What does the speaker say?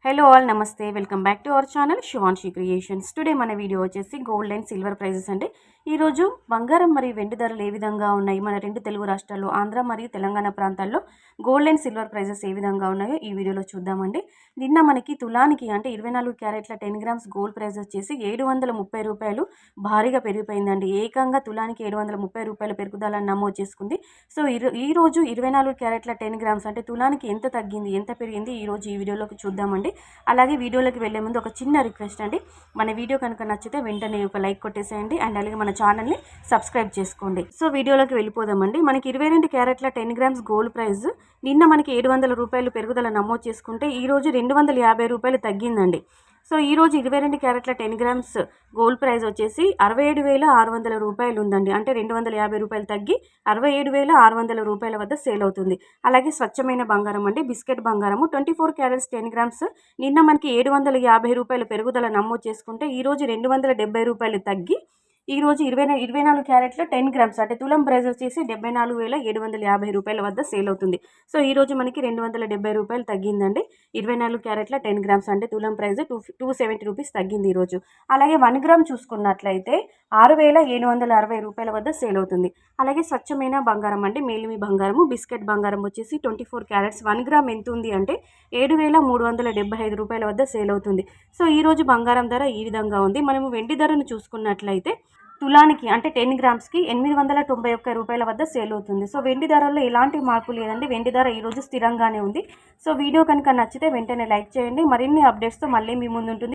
Hello all నమస్తే welcome back to our channel Shivanshi creations. Today మన video వచ్చేసి gold and silver prices అండి. ఈరోజు బంగారం మరియు వెండి ధరలు ఏ విధంగా ఉన్నాయి, మన రెండు తెలుగు రాష్ట్రాల్లో ఆంధ్ర మరియు తెలంగాణ ప్రాంతాల్లో గోల్డ్ అండ్ సిల్వర్ ప్రైజెస్ ఏ విధంగా ఉన్నాయో ఈ వీడియోలో చూద్దామండి. నిన్న మనకి తులానికి అంటే 24 క్యారెట్ల 10 గ్రామ్స్ గోల్డ్ ప్రైస్ వచ్చేసి 730 రూపాయలు భారీగా పెరిగిపోయిందండి. ఏకంగా తులానికి 730 రూపాయల పెరుగుదలను నమోదు చేసుకుంది. సో ఈ రోజు 24 క్యారెట్ల 10 గ్రామ్స్ అంటే తులానికి ఎంత తగ్గింది, ఎంత పెరిగింది ఈరోజు ఈ వీడియోలోకి చూద్దామండి. అలాగే వీడియోలోకి వెళ్ళే ముందు ఒక చిన్న రిక్వెస్ట్ అండి, మన వీడియో కనుక నచ్చితే వెంటనే ఒక లైక్ కొట్టేసేయండి అండ్ అలాగే మన ఛానల్ని సబ్స్క్రైబ్ చేసుకోండి. సో వీడియోలోకి వెళ్ళిపోదామండి. మనకి 22 క్యారెట్ల 10 గ్రామ్స్ గోల్డ్ ప్రైస్ నిన్న మనకి 700 రూపాయలు పెరుగుదల నమోదు చేసుకుంటే ఈరోజు 250 రూపాయలు తగ్గిందండి. సో ఈరోజు 22 క్యారెట్ల 10 గ్రామ్స్ గోల్డ్ ప్రైస్ వచ్చేసి 67,600 రూపాయలు ఉందండి. అంటే 250 రూపాయలు తగ్గి 67,600 రూపాయల వద్ద సేల్ అవుతుంది. అలాగే స్వచ్ఛమైన బంగారం అండి, బిస్కెట్ బంగారము 24 క్యారెట్స్ 10 గ్రామ్స్ నిన్న మనకి 750 రూపాయల పెరుగుదల నమోదు చేసుకుంటే ఈరోజు 270 రూపాయలు తగ్గి ఈరోజు 24 క్యారెట్ల 10 గ్రామ్స్ అంటే తులం ప్రైస్ వచ్చేసి 74,750 రూపాయల వద్ద సేల్ అవుతుంది. సో ఈరోజు మనకి 270 రూపాయలు తగ్గిందండి. 24 క్యారెట్ల 10 గ్రామ్స్ అంటే తులం ప్రైస్ 270 రూపీస్ తగ్గింది ఈరోజు. అలాగే 1 గ్రామ్ చూసుకున్నట్లయితే 6,760 రూపాయల వద్ద సేల్ అవుతుంది. అలాగే స్వచ్ఛమైన బంగారం అండి, మేలిమి బంగారము బిస్కెట్ బంగారం వచ్చేసి 24 క్యారెట్స్ 1 గ్రామ్ ఎంత ఉంది అంటే 7,375 రూపాయల వద్ద సేల్ అవుతుంది. సో ఈరోజు బంగారం ధర ఈ విధంగా ఉంది. మనము వెండి ధరను చూసుకున్నట్లయితే తులానికి అంటే 10 గ్రామ్స్కి 891 రూపాయల వద్ద సేల్ అవుతుంది. సో వెండి ధరల్లో ఎలాంటి మార్పు లేదండి, వెండి ధర ఈరోజు స్థిరంగానే ఉంది. సో వీడియో కనుక నచ్చితే వెంటనే లైక్ చేయండి. మరిన్ని అప్డేట్స్తో మళ్ళీ మీ ముందు ఉంటుంది.